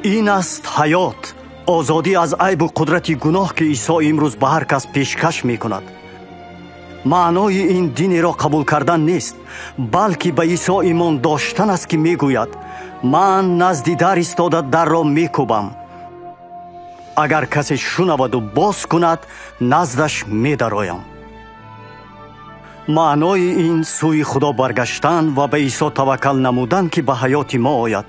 این است حیات، آزادی از عیب و قدرت گناه که عیسی امروز به هر کس پیشکش می کند. معنای این دین را قبول کردن نیست، بلکه به عیسی ایمان داشتن است که می گوید من نزد در ایستاده در را می کوبم. اگر کسی شنود و باز کند نزدش می درایم. معنای این سوی خدا برگشتن و به عیسی توکل نمودن که به حیات ما آید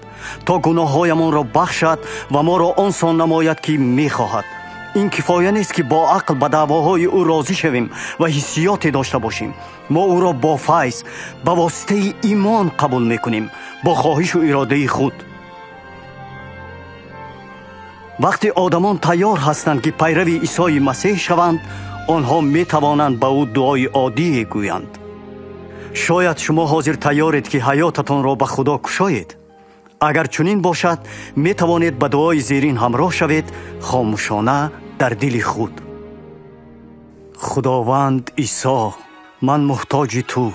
تا گناههایمان را بخشد و ما را آنسان نماید که می خواهد. این کفایه نیست که با عقل به دعواهای او راضی شویم و حسیاتی داشته باشیم. ما او را با فیض به واسطه ایمان قبول می کنیم، با خواهش و اراده خود. وقتی آدمان تیار هستند که پیروی عیسی مسیح شوند، آنها می توانند به او دعای عادی گویند. شاید شما حاضر تیارید که حیاتتان را به خدا کشایید. اگر چنین باشد می توانید به دعای زیرین همراه شوید، خاموشانه در دل خود. خداوند عیسی، من محتاج تو.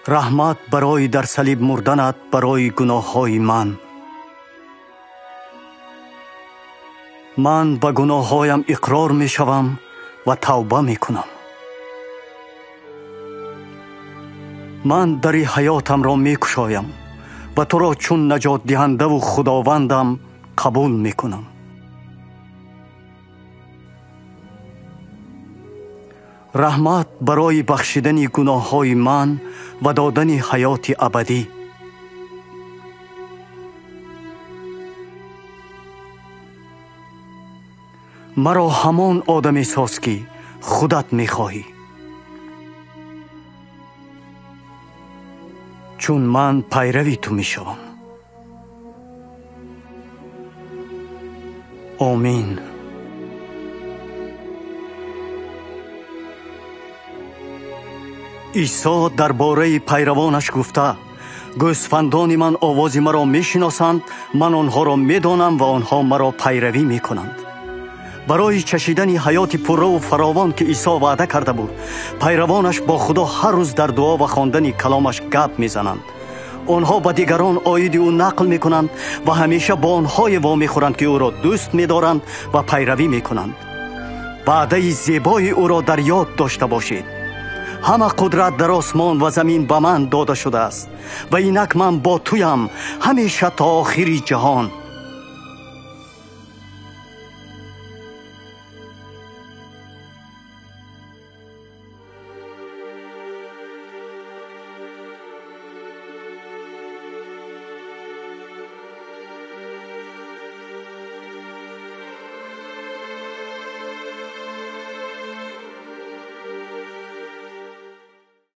رحمت برای در صلیب مردنت برای گناههای من. من به گناههایم اقرار می شوم و توبه می کنم. من در حیاتم را می کشایم و تو را چون نجات دهنده و خداوندم قبول می کنم. رحمت برای بخشیدن گناههای من و دادن حیات ابدی. مرا همان آدمی ساز که خودت می خواهی، چون من پیروی تو می شوم. آمین. عیسی درباره پیروانش گفته گوسفندان من آواز مرا می شناسند، من آنها را می دانم و آنها مرا پیروی می کنند. برای چشیدن حیات پررو و فراوان که عیسی وعده کرده بود، پیروانش با خدا هر روز در دعا و خواندن کلامش گپ میزنند. آنها به دیگران آیید او نقل میکنند و همیشه با آنهای وامی خورند که او را دوست میدارند و پیروی میکنند. وعده زیبای او را در یاد داشته باشید. همه قدرت در آسمان و زمین به من داده شده است و اینک من با تویم همیشه تا آخر جهان.